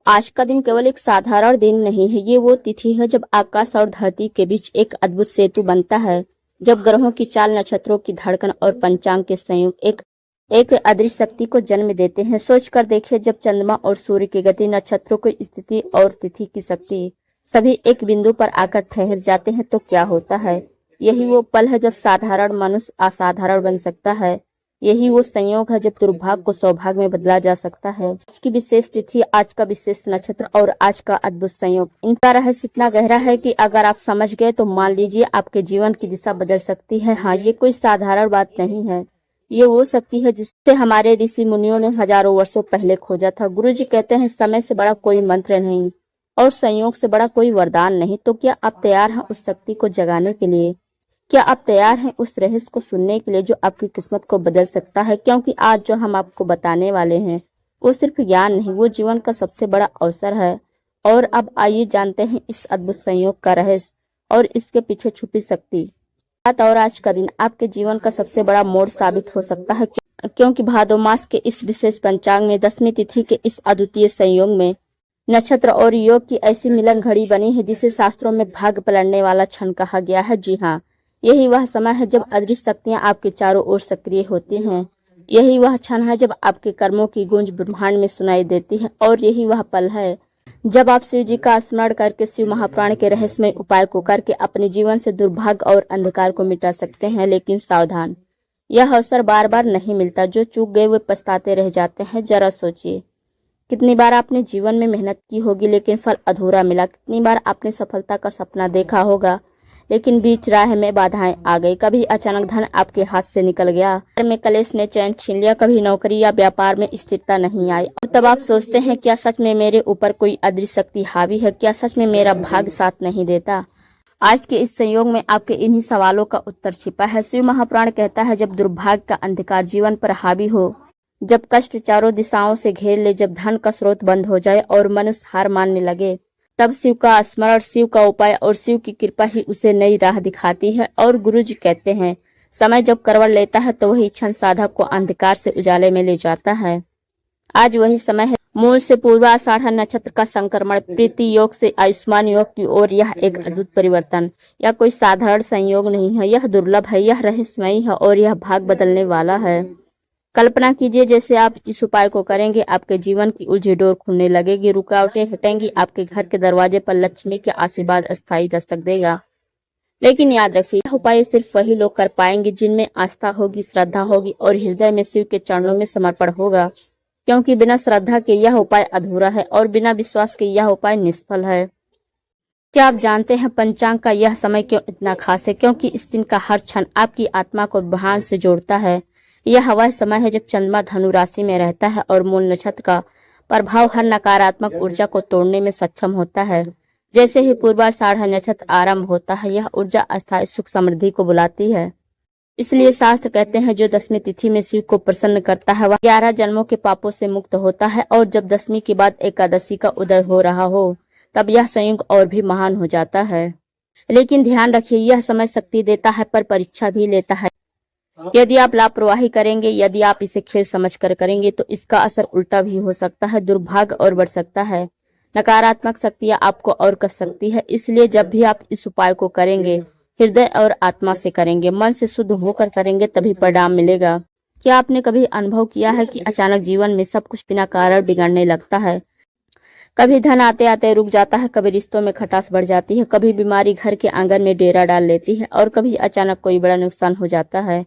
आज का दिन केवल एक साधारण दिन नहीं है, ये वो तिथि है जब आकाश और धरती के बीच एक अद्भुत सेतु बनता है। जब ग्रहों की चाल, नक्षत्रों की धड़कन और पंचांग के संयोग एक अदृश्य शक्ति को जन्म देते हैं। सोच कर देखिए, जब चंद्रमा और सूर्य की गति, नक्षत्रों की स्थिति और तिथि की शक्ति सभी एक बिंदु पर आकर ठहर जाते हैं तो क्या होता है। यही वो पल है जब साधारण मनुष्य असाधारण बन सकता है। यही वो संयोग है जब दुर्भाग्य को सौभाग्य में बदला जा सकता है। आज की विशेष तिथि, आज का विशेष नक्षत्र और आज का अद्भुत संयोग, इनका रहस्य इतना गहरा है कि अगर आप समझ गए तो मान लीजिए आपके जीवन की दिशा बदल सकती है। हाँ, ये कोई साधारण बात नहीं है, ये वो शक्ति है जिससे हमारे ऋषि मुनियों ने हजारों वर्षों पहले खोजा था। गुरुजी कहते हैं, समय से बड़ा कोई मंत्र नहीं और संयोग से बड़ा कोई वरदान नहीं। तो क्या आप तैयार हैं उस शक्ति को जगाने के लिए? क्या आप तैयार हैं उस रहस्य को सुनने के लिए जो आपकी किस्मत को बदल सकता है? क्योंकि आज जो हम आपको बताने वाले हैं वो सिर्फ ज्ञान नहीं, वो जीवन का सबसे बड़ा अवसर है। और अब आइए जानते हैं इस अद्भुत संयोग का रहस्य और इसके पीछे छुपी शक्ति। रात और आज का दिन आपके जीवन का सबसे बड़ा मोड़ साबित हो सकता है, क्योंकि भादो मास के इस विशेष पंचांग में 10वीं तिथि के इस अद्वितीय संयोग में नक्षत्र और योग की ऐसी मिलन घड़ी बनी है जिसे शास्त्रों में भाग्य पलटने वाला क्षण कहा गया है। जी हाँ, यही वह समय है जब अदृश्य शक्तियां आपके चारों ओर सक्रिय होती हैं। यही वह क्षण है जब आपके कर्मों की गूंज ब्रह्मांड में सुनाई देती है। और यही वह पल है जब आप शिव जी का स्मरण करके, शिव महापुराण के रहस्यमय उपाय को करके अपने जीवन से दुर्भाग्य और अंधकार को मिटा सकते हैं। लेकिन सावधान, यह अवसर बार बार नहीं मिलता। जो चूक गए वे पछताते रह जाते हैं। जरा सोचिए, कितनी बार आपने जीवन में मेहनत की होगी लेकिन फल अधूरा मिला। कितनी बार आपने सफलता का सपना देखा होगा लेकिन बीच राह में बाधाएं आ गई। कभी अचानक धन आपके हाथ से निकल गया, घर में कलेश ने चैन छीन लिया, कभी नौकरी या व्यापार में स्थिरता नहीं आई। और तब आप सोचते हैं, क्या सच में मेरे ऊपर कोई अदृश्य शक्ति हावी है? क्या सच में मेरा भाग्य साथ नहीं देता? आज के इस संयोग में आपके इन्हीं सवालों का उत्तर छिपा है। शिव महापुराण कहता है, जब दुर्भाग्य का अंधकार जीवन पर हावी हो, जब कष्ट चारों दिशाओं से घेर ले, जब धन का स्रोत बंद हो जाए और मनुष्य हार मानने लगे, तब शिव का स्मरण, शिव का उपाय और शिव की कृपा ही उसे नई राह दिखाती है। और गुरुजी कहते हैं, समय जब करवट लेता है तो वही क्षण साधक को अंधकार से उजाले में ले जाता है। आज वही समय है। मूल से पूर्वाषाढ़ नक्षत्र का संक्रमण, प्रीति योग से आयुष्मान योग की ओर यह एक अद्भुत परिवर्तन। यह कोई साधारण संयोग नहीं है, यह दुर्लभ है, यह रहस्यमयी है और यह भाग बदलने वाला है। कल्पना कीजिए, जैसे आप इस उपाय को करेंगे आपके जीवन की उलझी डोर खुलने लगेगी, रुकावटें हटेंगी, आपके घर के दरवाजे पर लक्ष्मी के आशीर्वाद अस्थायी दस्तक देगा। लेकिन याद रखिए, यह उपाय सिर्फ वही लोग कर पाएंगे जिनमें आस्था होगी, श्रद्धा होगी और हृदय में शिव के चरणों में समर्पण होगा। क्योंकि बिना श्रद्धा के यह उपाय अधूरा है और बिना विश्वास के यह उपाय निष्फल है। क्या आप जानते हैं पंचांग का यह समय क्यों इतना खास है? क्योंकि इस दिन का हर क्षण आपकी आत्मा को ब्रह्मांड से जोड़ता है। यह वह समय है जब चंद्रमा धनु राशि में रहता है और मूल नक्षत्र का प्रभाव हर नकारात्मक ऊर्जा को तोड़ने में सक्षम होता है। जैसे ही पूर्वाषाढ़ नक्षत्र आरंभ होता है, यह ऊर्जा अस्थायी सुख समृद्धि को बुलाती है। इसलिए शास्त्र कहते हैं, जो 10वीं तिथि में शिव को प्रसन्न करता है वह 11 जन्मों के पापों से मुक्त होता है। और जब 10वीं के बाद एकादशी का उदय हो रहा हो, तब यह संयोग और भी महान हो जाता है। लेकिन ध्यान रखिए, यह समय शक्ति देता है पर परीक्षा भी लेता है। यदि आप लापरवाही करेंगे, यदि आप इसे खेल समझकर करेंगे तो इसका असर उल्टा भी हो सकता है। दुर्भाग्य और बढ़ सकता है, नकारात्मक शक्तियां आपको और कस सकती है। इसलिए जब भी आप इस उपाय को करेंगे, हृदय और आत्मा से करेंगे, मन से शुद्ध होकर करेंगे, तभी परिणाम मिलेगा। क्या आपने कभी अनुभव किया है कि अचानक जीवन में सब कुछ बिना कारण बिगड़ने लगता है? कभी धन आते आते रुक जाता है, कभी रिश्तों में खटास बढ़ जाती है, कभी बीमारी घर के आंगन में डेरा डाल लेती है और कभी अचानक कोई बड़ा नुकसान हो जाता है।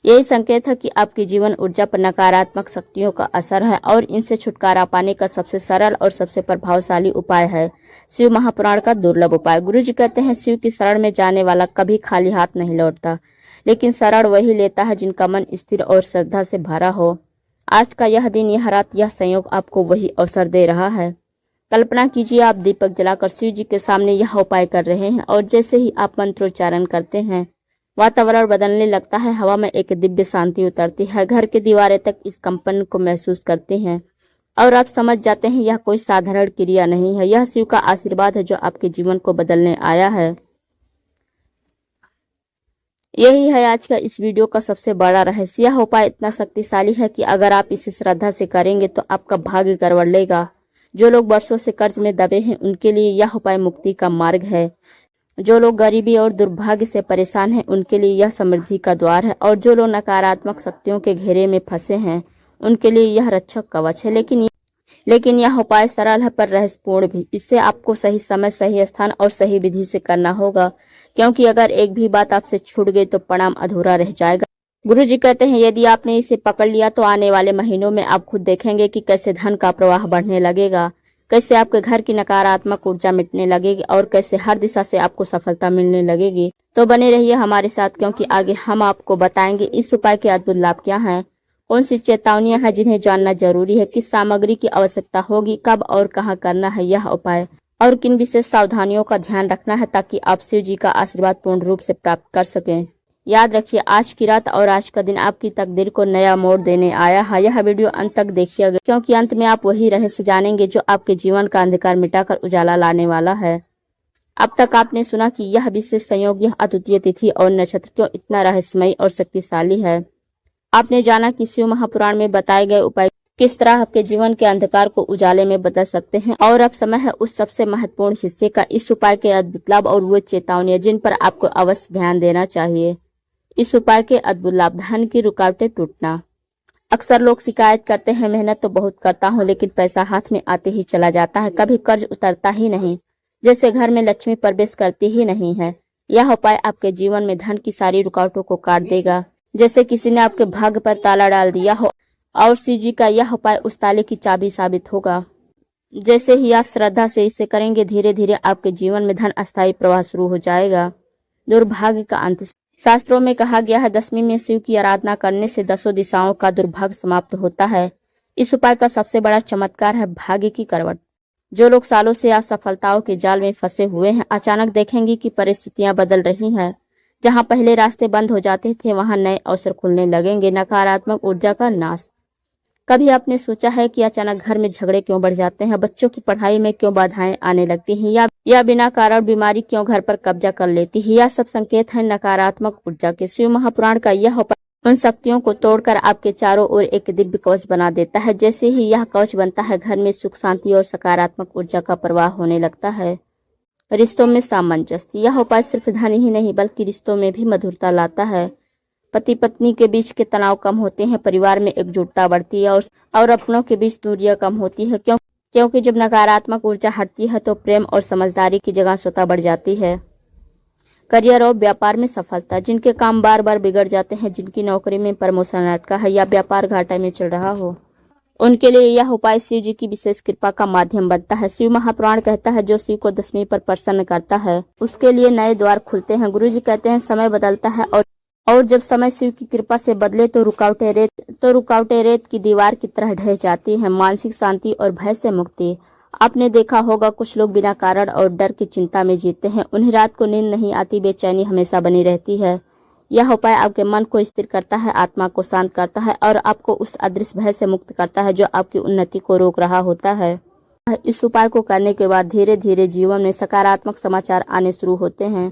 यही संकेत है कि आपकी जीवन ऊर्जा पर नकारात्मक शक्तियों का असर है और इनसे छुटकारा पाने का सबसे सरल और सबसे प्रभावशाली उपाय है शिव महापुराण का दुर्लभ उपाय। गुरुजी कहते हैं, शिव की शरण में जाने वाला कभी खाली हाथ नहीं लौटता, लेकिन शरण वही लेता है जिनका मन स्थिर और श्रद्धा से भरा हो। आज का यह दिन, यह रात, यह संयोग आपको वही अवसर दे रहा है। कल्पना कीजिए, आप दीपक जलाकर शिव जी के सामने यह उपाय कर रहे हैं और जैसे ही आप मंत्रोच्चारण करते हैं, वातावरण बदलने लगता है। हवा में एक दिव्य शांति उतरती है, घर की दीवारें तक इस कंपन को महसूस करती हैं और आप समझ जाते हैं यह कोई साधारण क्रिया नहीं है, यह शिव का आशीर्वाद है जो आपके जीवन को बदलने आया है। यही है आज का इस वीडियो का सबसे बड़ा रहस्य। यह उपाय इतना शक्तिशाली है कि अगर आप इसे श्रद्धा से करेंगे तो आपका भाग्य करवट लेगा। जो लोग वर्षों से कर्ज में दबे हैं उनके लिए यह उपाय मुक्ति का मार्ग है। जो लोग गरीबी और दुर्भाग्य से परेशान हैं उनके लिए यह समृद्धि का द्वार है। और जो लोग नकारात्मक शक्तियों के घेरे में फंसे हैं उनके लिए यह रक्षक कवच है। लेकिन यह उपाय सरल है पर रहस्यपूर्ण भी। इससे आपको सही समय, सही स्थान और सही विधि से करना होगा, क्योंकि अगर एक भी बात आपसे छूट गई तो प्रणाम अधूरा रह जाएगा। गुरु जी कहते हैं यदि आपने इसे पकड़ लिया तो आने वाले महीनों में आप खुद देखेंगे कि कैसे धन का प्रवाह बढ़ने लगेगा, कैसे आपके घर की नकारात्मक ऊर्जा मिटने लगेगी और कैसे हर दिशा से आपको सफलता मिलने लगेगी। तो बने रहिए हमारे साथ, क्योंकि आगे हम आपको बताएंगे इस उपाय के अद्भुत लाभ क्या हैं, कौन सी चेतावनियां हैं जिन्हें जानना जरूरी है, किस सामग्री की आवश्यकता होगी, कब और कहां करना है यह उपाय, और किन विशेष सावधानियों का ध्यान रखना है ताकि आप शिव जी का आशीर्वाद पूर्ण रूप से प्राप्त कर सकें। याद रखिए, आज की रात और आज का दिन आपकी तकदीर को नया मोड़ देने आया है। यह वीडियो अंत तक देखिएगा, क्योंकि अंत में आप वही रहस्य जानेंगे जो आपके जीवन का अंधकार मिटाकर उजाला लाने वाला है। अब तक आपने सुना कि यह विशेष संयोग, यह अद्वितीय तिथि और नक्षत्र क्यों इतना रहस्यमयी और शक्तिशाली है। आपने जाना कि शिव महापुराण में बताए गए उपाय किस तरह आपके जीवन के अंधकार को उजाले में बदल सकते हैं। और अब समय है उस सबसे महत्वपूर्ण हिस्से का, इस उपाय के अद्भुत लाभ और वो चेतावनियां जिन पर आपको अवश्य ध्यान देना चाहिए। इस उपाय के अद्भुत लाभ। धन की रुकावटें टूटना। अक्सर लोग शिकायत करते हैं मेहनत तो बहुत करता हूँ लेकिन पैसा हाथ में आते ही चला जाता है, कभी कर्ज उतरता ही नहीं, जैसे घर में लक्ष्मी प्रवेश करती ही नहीं है। यह उपाय आपके जीवन में धन की सारी रुकावटों को काट देगा, जैसे किसी ने आपके भाग्य पर ताला डाल दिया हो। और शिव जी का यह उपाय उस ताले की चाबी साबित होगा। जैसे ही आप श्रद्धा से इसे करेंगे, धीरे धीरे आपके जीवन में धन अस्थायी प्रवाह शुरू हो जाएगा। दुर्भाग्य का अंत। शास्त्रों में कहा गया है, दशमी में शिव की आराधना करने से 10 दिशाओं का दुर्भाग्य समाप्त होता है। इस उपाय का सबसे बड़ा चमत्कार है भाग्य की करवट। जो लोग सालों से असफलताओं के जाल में फंसे हुए हैं, अचानक देखेंगे कि परिस्थितियां बदल रही हैं। जहां पहले रास्ते बंद हो जाते थे वहां नए अवसर खुलने लगेंगे। नकारात्मक ऊर्जा का नाश। कभी आपने सोचा है कि अचानक घर में झगड़े क्यों बढ़ जाते हैं, बच्चों की पढ़ाई में क्यों बाधाएं आने लगती हैं, या बिना कारण बीमारी क्यों घर पर कब्जा कर लेती है? यह सब संकेत है नकारात्मक ऊर्जा के। शिव महापुराण का यह उपाय उन शक्तियों को तोड़कर आपके चारों ओर एक दिव्य कवच बना देता है। जैसे ही यह कवच बनता है, घर में सुख, शांति और सकारात्मक ऊर्जा का प्रवाह होने लगता है। रिश्तों में सामंजस्य। यह उपाय सिर्फ धन ही नहीं बल्कि रिश्तों में भी मधुरता लाता है। पति पत्नी के बीच के तनाव कम होते हैं, परिवार में एकजुटता बढ़ती है और अपनों के बीच दूरियां कम होती है, क्योंकि जब नकारात्मक ऊर्जा हटती है तो प्रेम और समझदारी की जगह स्वतः बढ़ जाती है। करियर और व्यापार में सफलता। जिनके काम बार बार बिगड़ जाते हैं, जिनकी नौकरी में प्रमोशन अटका है या व्यापार घाटे में चल रहा हो, उनके लिए यह उपाय शिव जी की विशेष कृपा का माध्यम बनता है। शिव महापुराण कहता है, जो शिव को दशमी पर प्रसन्न करता है उसके लिए नए द्वार खुलते हैं। गुरु जी कहते हैं, समय बदलता है और जब समय शिव की कृपा से बदले तो रुकावटें रेत की दीवार की तरह ढह जाती हैं। मानसिक शांति और भय से मुक्ति। आपने देखा होगा कुछ लोग बिना कारण और डर की चिंता में जीते हैं, उन्हें रात को नींद नहीं आती, बेचैनी हमेशा बनी रहती है। यह उपाय आपके मन को स्थिर करता है, आत्मा को शांत करता है और आपको उस अदृश्य भय से मुक्त करता है जो आपकी उन्नति को रोक रहा होता है। इस उपाय को करने के बाद धीरे धीरे जीवन में सकारात्मक समाचार आने शुरू होते हैं।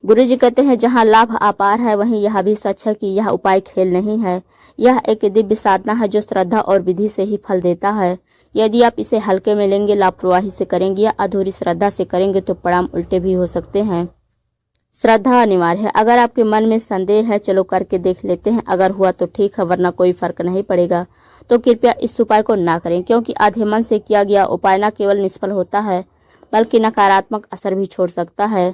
गुरु जी कहते हैं, जहाँ लाभ अपार है वहीं यह भी सच है कि यह उपाय खेल नहीं है। यह एक दिव्य साधना है जो श्रद्धा और विधि से ही फल देता है। यदि आप इसे हल्के में लेंगे, लापरवाही से करेंगे या अधूरी श्रद्धा से करेंगे तो परिणाम उल्टे भी हो सकते हैं। श्रद्धा अनिवार्य है। अगर आपके मन में संदेह है, चलो करके देख लेते हैं, अगर हुआ तो ठीक है वरना कोई फर्क नहीं पड़ेगा, तो कृपया इस उपाय को ना करें, क्योंकि आधे मन से किया गया उपाय न केवल निष्फल होता है बल्कि नकारात्मक असर भी छोड़ सकता है।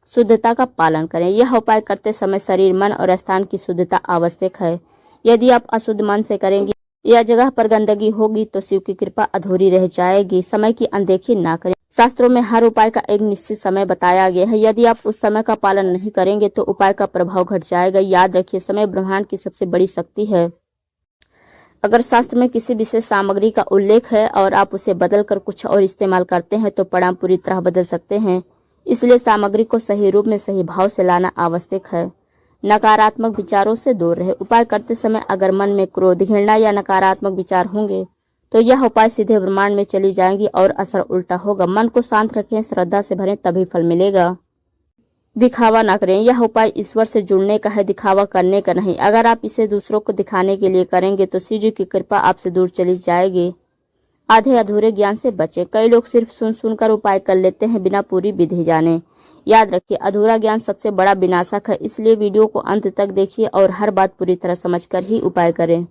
शुद्धता का पालन करें। यह उपाय करते समय शरीर, मन और स्थान की शुद्धता आवश्यक है। यदि आप अशुद्ध मन से करेंगे या जगह पर गंदगी होगी तो शिव की कृपा अधूरी रह जाएगी। समय की अनदेखी ना करें। शास्त्रों में हर उपाय का एक निश्चित समय बताया गया है। यदि आप उस समय का पालन नहीं करेंगे तो उपाय का प्रभाव घट जाएगा। याद रखिए, समय ब्रह्मांड की सबसे बड़ी शक्ति है। अगर शास्त्र में किसी विशेष सामग्री का उल्लेख है और आप उसे बदलकर कुछ और इस्तेमाल करते हैं तो परिणाम पूरी तरह बदल सकते हैं। इसलिए सामग्री को सही रूप में सही भाव से लाना आवश्यक है। नकारात्मक विचारों से दूर रहे। उपाय करते समय अगर मन में क्रोध, घृणा या नकारात्मक विचार होंगे तो यह उपाय सीधे ब्रह्मांड में चली जाएंगी और असर उल्टा होगा। मन को शांत रखें, श्रद्धा से भरें, तभी फल मिलेगा। दिखावा ना करें। यह उपाय ईश्वर से जुड़ने का है, दिखावा करने का नहीं। अगर आप इसे दूसरों को दिखाने के लिए करेंगे तो शिव जी की कृपा आपसे दूर चली जाएगी। आधे अधूरे ज्ञान से बचे। कई लोग सिर्फ सुन सुनकर उपाय कर लेते हैं बिना पूरी विधि जाने। याद रखिए, अधूरा ज्ञान सबसे बड़ा विनाशक है, इसलिए वीडियो को अंत तक देखिए और हर बात पूरी तरह समझकर ही उपाय करें।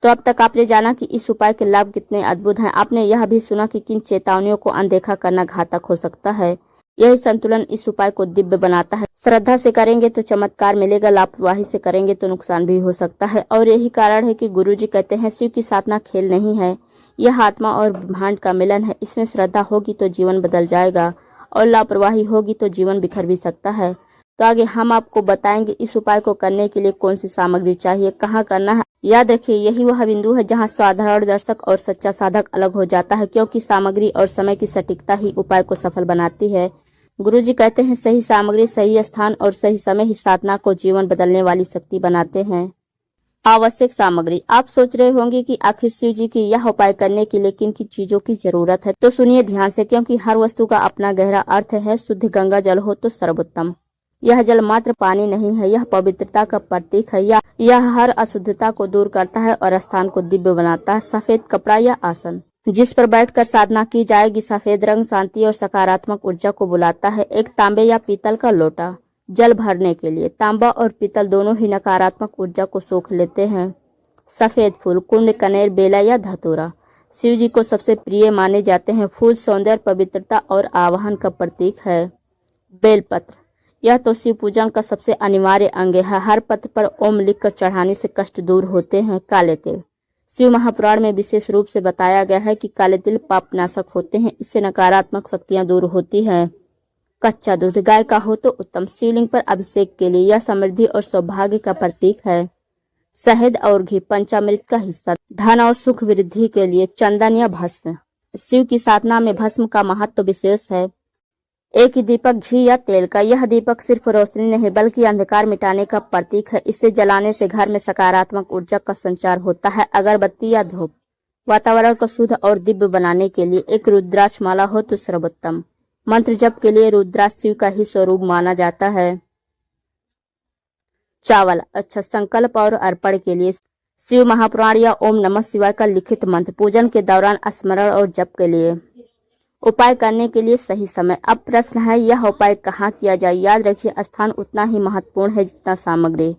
तो अब तक आपने जाना कि इस उपाय के लाभ कितने अद्भुत हैं। आपने यह भी सुना कि किन चेतावनियों को अनदेखा करना घातक हो सकता है। यही संतुलन इस उपाय को दिव्य बनाता है। श्रद्धा से करेंगे तो चमत्कार मिलेगा, लापरवाही से करेंगे तो नुकसान भी हो सकता है। और यही कारण है कि गुरुजी कहते हैं, शिव की साधना खेल नहीं है, यह आत्मा और ब्रह्मांड का मिलन है। इसमें श्रद्धा होगी तो जीवन बदल जाएगा और लापरवाही होगी तो जीवन बिखर भी सकता है। तो आगे हम आपको बताएंगे इस उपाय को करने के लिए कौन सी सामग्री चाहिए, कहाँ करना है। याद रखिए, यही वह बिंदु है जहाँ साधारण दर्शक और सच्चा साधक अलग हो जाता है, क्योंकि सामग्री और समय की सटीकता ही उपाय को सफल बनाती है। गुरुजी कहते हैं, सही सामग्री, सही स्थान और सही समय ही साधना को जीवन बदलने वाली शक्ति बनाते हैं। आवश्यक सामग्री। आप सोच रहे होंगे कि आखिर शिव जी की यह उपाय करने के लिए किन किन चीजों की जरूरत है, तो सुनिए ध्यान से, क्योंकि हर वस्तु का अपना गहरा अर्थ है। शुद्ध गंगा जल हो तो सर्वोत्तम। यह जल मात्र पानी नहीं है, यह पवित्रता का प्रतीक है। यह हर अशुद्धता को दूर करता है और स्थान को दिव्य बनाता है। सफेद कपड़ा या आसन जिस पर बैठकर साधना की जाएगी, सफेद रंग शांति और सकारात्मक ऊर्जा को बुलाता है। एक तांबे या पीतल का लोटा जल भरने के लिए। तांबा और पीतल दोनों ही नकारात्मक ऊर्जा को सोख लेते हैं। सफेद फूल, कुंड, कनेर, बेला या धतूरा शिव जी को सबसे प्रिय माने जाते हैं। फूल सौंदर्य, पवित्रता और आवाहन का प्रतीक है। बेलपत्र, यह तो शिव पूजन का सबसे अनिवार्य अंग है। हर पत्र पर ओम लिखकर चढ़ाने से कष्ट दूर होते हैं। काले तिल, शिव महापुराण में विशेष रूप से बताया गया है कि काले तिल पापनाशक होते हैं, इससे नकारात्मक शक्तियां दूर होती है। कच्चा दूध, गाय का हो तो उत्तम। शिवलिंग पर अभिषेक के लिए, यह समृद्धि और सौभाग्य का प्रतीक है। शहद और घी पंचामृत का हिस्सा, धन और सुख वृद्धि के लिए। चंदन या भस्म, शिव की साधना में भस्म का महत्व विशेष है। एक दीपक घी या तेल का, यह दीपक सिर्फ रोशनी नहीं बल्कि अंधकार मिटाने का प्रतीक है। इसे जलाने से घर में सकारात्मक ऊर्जा का संचार होता है। अगरबत्ती या धूप, वातावरण को शुद्ध और दिव्य बनाने के लिए। एक रुद्राक्ष माला हो तो सर्वोत्तम। मंत्र जप के लिए रुद्राक्ष शिव का ही स्वरूप माना जाता है। चावल, अच्छा संकल्प और अर्पण के लिए। शिव महापुराण या ओम नमः शिवाय का लिखित मंत्र पूजन के दौरान स्मरण और जप के लिए। उपाय करने के लिए सही समय। अब प्रश्न है, यह उपाय कहाँ किया जाए। याद रखिए, स्थान उतना ही महत्वपूर्ण है जितना सामग्री।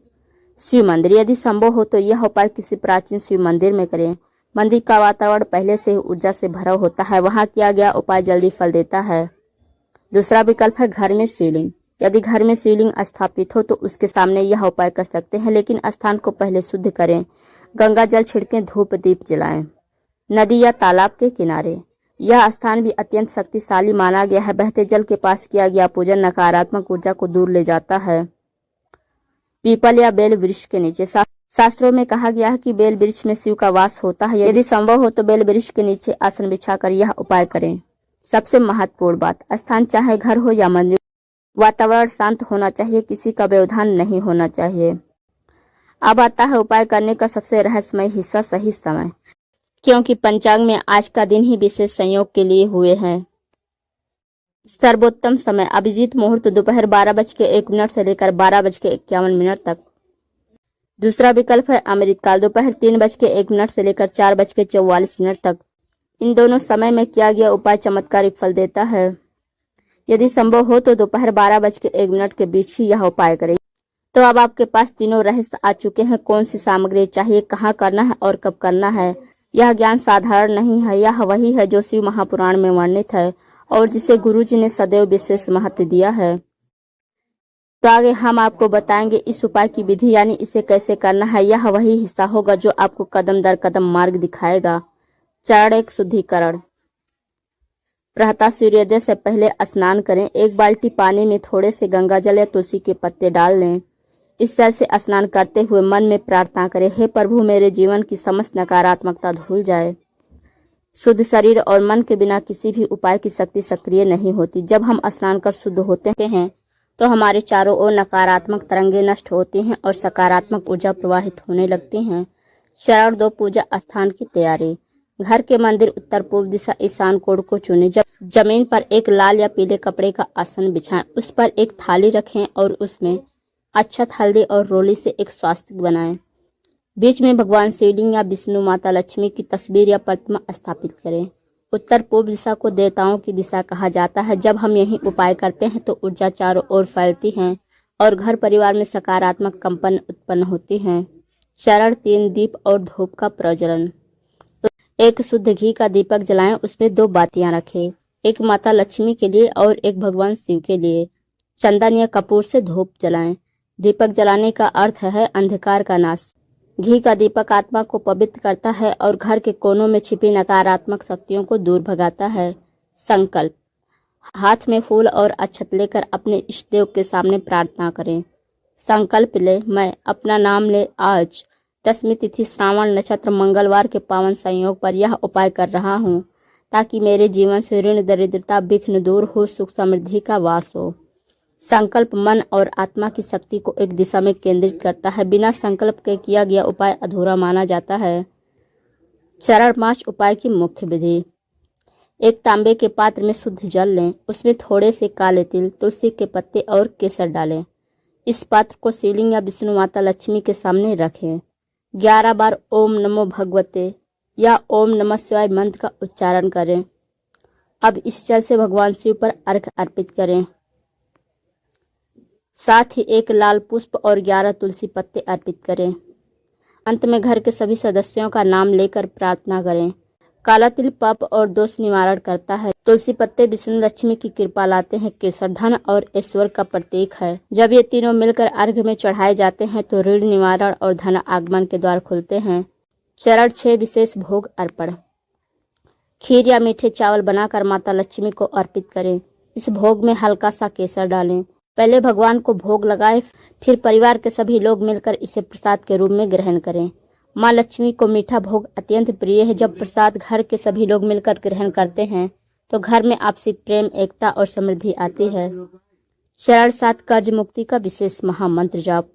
शिव मंदिर, यदि संभव हो तो यह उपाय किसी प्राचीन शिव मंदिर में करें। मंदिर का वातावरण पहले से ही ऊर्जा से भरा होता है, वहां किया गया उपाय जल्दी फल देता है। दूसरा विकल्प है घर में शिवलिंग। यदि घर में शिवलिंग स्थापित हो तो उसके सामने यह उपाय कर सकते हैं, लेकिन स्थान को पहले शुद्ध करें। गंगा जल छिड़कें, धूप दीप जलाएं। नदी या तालाब के किनारे, यह स्थान भी अत्यंत शक्तिशाली माना गया है। बहते जल के पास किया गया पूजन नकारात्मक ऊर्जा को दूर ले जाता है। पीपल या बेल वृक्ष के नीचे, शास्त्रों में कहा गया है कि बेल वृक्ष में शिव का वास होता है। यदि संभव हो तो बेल वृक्ष के नीचे आसन बिछाकर यह उपाय करें। सबसे महत्वपूर्ण बात, स्थान चाहे घर हो या मंदिर, वातावरण शांत होना चाहिए, किसी का व्यवधान नहीं होना चाहिए। अब आता है उपाय करने का सबसे रहस्यमय हिस्सा, सही समय। क्योंकि पंचांग में आज का दिन ही विशेष संयोग के लिए हुए हैं। सर्वोत्तम समय, अभिजीत मुहूर्त दोपहर 12:01 से लेकर 12:51 तक। दूसरा विकल्प है अमृत काल, दोपहर 3:01 से लेकर 4:44 तक। इन दोनों समय में किया गया उपाय चमत्कारिक फल देता है। यदि संभव हो तो दोपहर 12:01 के बीच ही यह उपाय करें। तो अब आपके पास तीनों रहस्य आ चुके हैं। कौन सी सामग्री चाहिए, कहाँ करना है और कब करना है। यह ज्ञान साधारण नहीं है, यह वही है जो शिव महापुराण में वर्णित है और जिसे गुरुजी ने सदैव विशेष महत्व दिया है। तो आगे हम आपको बताएंगे इस उपाय की विधि, यानी इसे कैसे करना है। यह वही हिस्सा होगा जो आपको कदम दर कदम मार्ग दिखाएगा। चरण 1, शुद्धिकरण। प्रातः सूर्योदय से पहले स्नान करें। 1 बाल्टी पानी में थोड़े से गंगा जल या तुलसी के पत्ते डाल लें। इस तरह से स्नान करते हुए मन में प्रार्थना करें, हे प्रभु, मेरे जीवन की समस्त नकारात्मकता धुल जाए। शुद्ध शरीर और मन के बिना किसी भी उपाय की शक्ति सक्रिय नहीं होती। जब हम स्नान कर शुद्ध होते हैं तो हमारे चारों ओर नकारात्मक तरंगे नष्ट होती हैं और सकारात्मक ऊर्जा प्रवाहित होने लगती हैं। चरण 2, पूजा स्थान की तैयारी। घर के मंदिर उत्तर पूर्व दिशा ईशान कोण को चुनें। जब जमीन पर एक लाल या पीले कपड़े का आसन बिछाएं, उस पर एक थाली रखें और उसमें अक्षत, हल्दी और रोली से एक स्वास्तिक बनाएं। बीच में भगवान शिवलिंग या विष्णु माता लक्ष्मी की तस्वीर या प्रतिमा स्थापित करें। उत्तर पूर्व दिशा को देवताओं की दिशा कहा जाता है। जब हम यही उपाय करते हैं तो ऊर्जा चारों ओर फैलती है और घर परिवार में सकारात्मक कंपन उत्पन्न होती हैं। चरण 3, दीप और धूप का प्रज्वलन। एक शुद्ध घी का दीपक जलाएं, उसमें 2 बातियां रखें, एक माता लक्ष्मी के लिए और एक भगवान शिव के लिए। चंदन या कपूर से धूप जलाएं। दीपक जलाने का अर्थ है अंधकार का नाश। घी का दीपक आत्मा को पवित्र करता है और घर के कोनों में छिपी नकारात्मक शक्तियों को दूर भगाता है। संकल्प। हाथ में फूल और अक्षत लेकर अपने इष्ट देव के सामने प्रार्थना करें। संकल्प ले, मैं अपना नाम ले आज 10वीं तिथि श्रावण नक्षत्र मंगलवार के पावन संयोग पर यह उपाय कर रहा हूँ ताकि मेरे जीवन से ऋण दरिद्रता विघ्न दूर हो, सुख समृद्धि का वास हो। संकल्प मन और आत्मा की शक्ति को एक दिशा में केंद्रित करता है। बिना संकल्प के किया गया उपाय अधूरा माना जाता है। चरण 5, उपाय की मुख्य विधि। एक तांबे के पात्र में शुद्ध जल लें, उसमें थोड़े से काले तिल, तुलसी के पत्ते और केसर डालें। इस पात्र को शिवलिंग या विष्णु माता लक्ष्मी के सामने रखें। 11 बार ओम नमो भगवते या ओम नमः शिवाय मंत्र का उच्चारण करें। अब इस जल से भगवान शिव पर अर्घ्य अर्पित करें। साथ ही एक लाल पुष्प और 11 तुलसी पत्ते अर्पित करें। अंत में घर के सभी सदस्यों का नाम लेकर प्रार्थना करें। काला तिल पाप और दोष निवारण करता है। तुलसी पत्ते विष्णु लक्ष्मी की कृपा लाते हैं। केसर धन और ऐश्वर्य का प्रतीक है। जब ये तीनों मिलकर अर्घ्य में चढ़ाए जाते हैं तो ऋण निवारण और धन आगमन के द्वार खुलते हैं। चरण 6, विशेष भोग अर्पण। खीर या मीठे चावल बनाकर माता लक्ष्मी को अर्पित करें। इस भोग में हल्का सा केसर डालें। पहले भगवान को भोग लगाएं, फिर परिवार के सभी लोग मिलकर इसे प्रसाद के रूप में ग्रहण करें। माँ लक्ष्मी को मीठा भोग अत्यंत प्रिय है। जब प्रसाद घर के सभी लोग मिलकर ग्रहण करते हैं तो घर में आपसी प्रेम, एकता और समृद्धि आती है। चरण 7, कर्ज मुक्ति का विशेष महामंत्र जाप।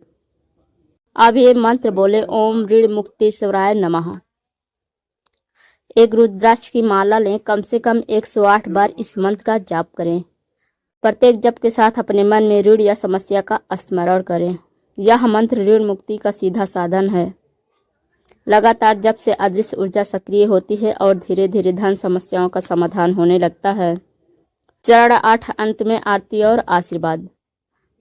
अब ये मंत्र बोले, ओम ऋण मुक्ति शिवाय नमः। एक रुद्राक्ष की माला लें, कम से कम 108 बार इस मंत्र का जाप करें। प्रत्येक जप के साथ अपने मन में ऋण या समस्या का स्मरण करें। यह मंत्र ऋण मुक्ति का सीधा साधन है। लगातार जप से अदृश्य ऊर्जा सक्रिय होती है और धीरे धीरे धन समस्याओं का समाधान होने लगता है। चरण 8, अंत में आरती और आशीर्वाद।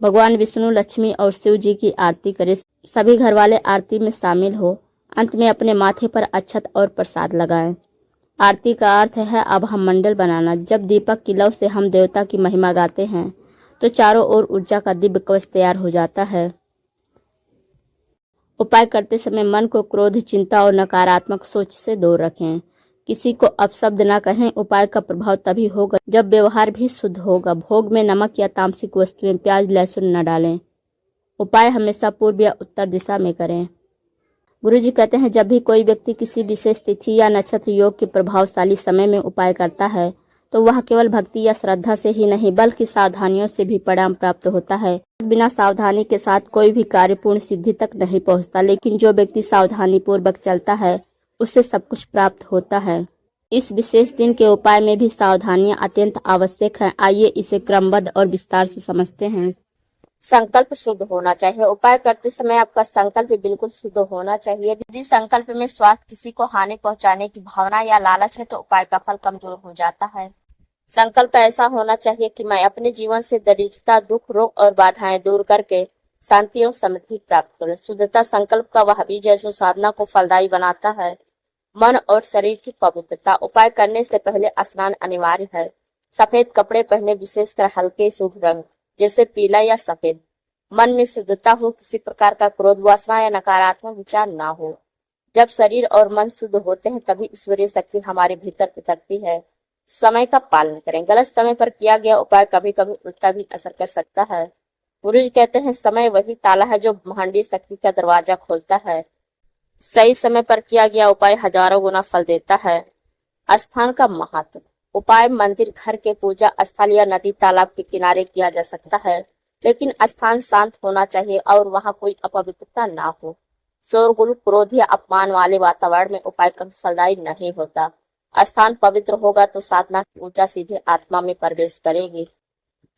भगवान विष्णु, लक्ष्मी और शिव जी की आरती करें। सभी घर वाले आरती में शामिल हो। अंत में अपने माथे पर अक्षत और प्रसाद लगाएं। आरती का अर्थ है आभा मंडल बनाना। जब दीपक की लौ से हम देवता की महिमा गाते हैं तो चारों ओर ऊर्जा का दिव्य कवच तैयार हो जाता है। उपाय करते समय मन को क्रोध, चिंता और नकारात्मक सोच से दूर रखें। किसी को अपशब्द न कहें। उपाय का प्रभाव तभी होगा जब व्यवहार भी शुद्ध होगा। भोग में नमक या तामसिक वस्तुएं, प्याज, लहसुन न डालें। उपाय हमेशा पूर्व या उत्तर दिशा में करें। गुरुजी कहते हैं, जब भी कोई व्यक्ति किसी विशेष तिथि या नक्षत्र योग के प्रभावशाली समय में उपाय करता है तो वह केवल भक्ति या श्रद्धा से ही नहीं बल्कि सावधानियों से भी परिणाम प्राप्त होता है। बिना सावधानी के साथ कोई भी कार्य पूर्ण सिद्धि तक नहीं पहुंचता, लेकिन जो व्यक्ति सावधानी पूर्वक चलता है उससे सब कुछ प्राप्त होता है। इस विशेष दिन के उपाय में भी सावधानियां अत्यंत आवश्यक हैं। आइए इसे क्रमबद्ध और विस्तार से समझते हैं। संकल्प शुद्ध होना चाहिए। उपाय करते समय आपका संकल्प बिल्कुल शुद्ध होना चाहिए। यदि संकल्प में स्वार्थ, किसी को हानि पहुंचाने की भावना या लालच है तो उपाय का फल कमजोर हो जाता है। संकल्प ऐसा होना चाहिए कि मैं अपने जीवन से दरिद्रता, दुख, रोग और बाधाएं दूर करके शांति और समृद्धि प्राप्त करूं। शुद्धता संकल्प का वह बीज है जो साधना को फलदायी बनाता है। मन और शरीर की पवित्रता। उपाय करने से पहले स्नान अनिवार्य है। सफेद कपड़े पहने, विशेषकर हल्के शुभ रंग जैसे पीला या सफेद। मन में शुद्धता हो, किसी प्रकार का क्रोध, वासना या नकारात्मक विचार ना हो। जब शरीर और मन शुद्ध होते हैं तभी ईश्वरीय शक्ति हमारे भीतर उतरती है। समय का पालन करें। गलत समय पर किया गया उपाय कभी कभी उल्टा भी असर कर सकता है। गुरुजी कहते हैं, समय वही ताला है जो ब्रह्मांडीय शक्ति का दरवाजा खोलता है। सही समय पर किया गया उपाय हजारों गुना फल देता है। स्थान का महत्व। उपाय मंदिर, घर के पूजा स्थल या नदी, तालाब के किनारे किया जा सकता है, लेकिन स्थान शांत होना चाहिए और वहां कोई अपवित्रता ना हो। शोरगुल, क्रोध या अपमान वाले वातावरण में उपाय कभी फलदायी नहीं होता। स्थान पवित्र होगा तो साधना की ऊर्जा सीधे आत्मा में प्रवेश करेगी।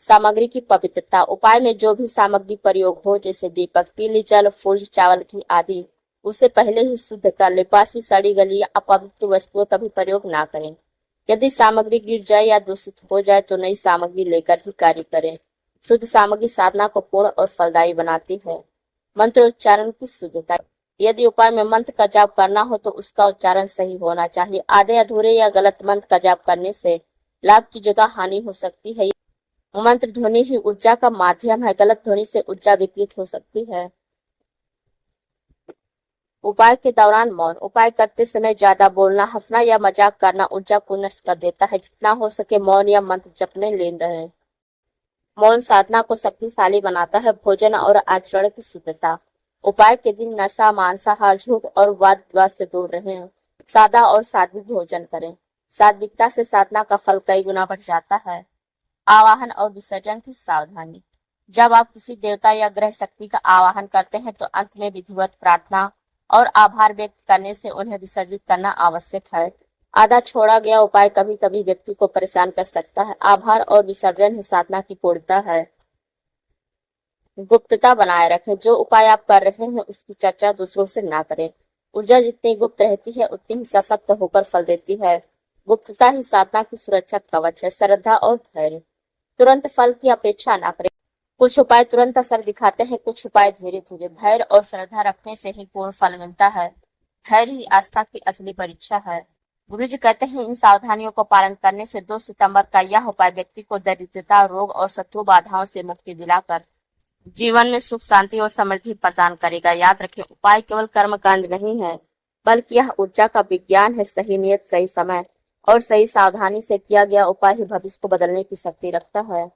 सामग्री की पवित्रता। उपाय में जो भी सामग्री प्रयोग हो, जैसे दीपक, तिल, जल, फूल, चावल, घी आदि, उसे पहले ही शुद्ध कर ले। बासी, सड़ी गली या अपवित्र वस्तुओं का भी प्रयोग ना करें। यदि सामग्री गिर जाए या दूषित हो जाए तो नई सामग्री लेकर ही कार्य करें। शुद्ध सामग्री साधना को पूर्ण और फलदायी बनाती है। मंत्र उच्चारण की शुद्धता। यदि उपाय में मंत्र का जाप करना हो तो उसका उच्चारण सही होना चाहिए। आधे अधूरे या गलत मंत्र का जाप करने से लाभ की जगह हानि हो सकती है। मंत्र ध्वनि ही ऊर्जा का माध्यम है। गलत ध्वनि से ऊर्जा विकृत हो सकती है। उपाय के दौरान मौन। उपाय करते समय ज्यादा बोलना, हंसना या मजाक करना ऊर्जा को नष्ट कर देता है। जितना हो सके मौन या मंत्र जपने लीन रहे। मौन साधना को शक्तिशाली बनाता है। भोजन और आचरण की शुद्धता। उपाय के दिन नशा, मांसाहार, झूठ और वाद विवाद से दूर रहें। सादा और सात्विक भोजन करें। सात्विकता से साधना का फल कई गुना बढ़ जाता है। आवाहन और विसर्जन की सावधानी। जब आप किसी देवता या ग्रह शक्ति का आवाहन करते हैं तो अंत में विधिवत प्रार्थना और आभार व्यक्त करने से उन्हें विसर्जित करना आवश्यक है। आधा छोड़ा गया उपाय कभी कभी व्यक्ति को परेशान कर सकता है। आभार और विसर्जन ही साधना की पूर्णता है। गुप्तता बनाए रखें। जो उपाय आप कर रहे हैं उसकी चर्चा दूसरों से ना करें। ऊर्जा जितनी गुप्त रहती है उतनी ही सशक्त होकर फल देती है। गुप्तता ही साधना की सुरक्षा कवच है। श्रद्धा और धैर्य। तुरंत फल की अपेक्षा ना करें। कुछ उपाय तुरंत असर दिखाते हैं, कुछ उपाय धीरे धीरे। धैर्य और श्रद्धा रखने से ही पूर्ण फल मिलता है। धैर्य ही आस्था की असली परीक्षा है। गुरु जी कहते हैं इन सावधानियों को पालन करने से 2 सितंबर का यह उपाय व्यक्ति को दरिद्रता, रोग और शत्रु बाधाओं से मुक्ति दिलाकर जीवन में सुख, शांति और समृद्धि प्रदान करेगा। याद रखें, उपाय केवल कर्मकांड नहीं है, बल्कि यह ऊर्जा का विज्ञान है। सही नियत, सही समय और सही सावधानी से किया गया उपाय ही भविष्य को बदलने की शक्ति रखता है।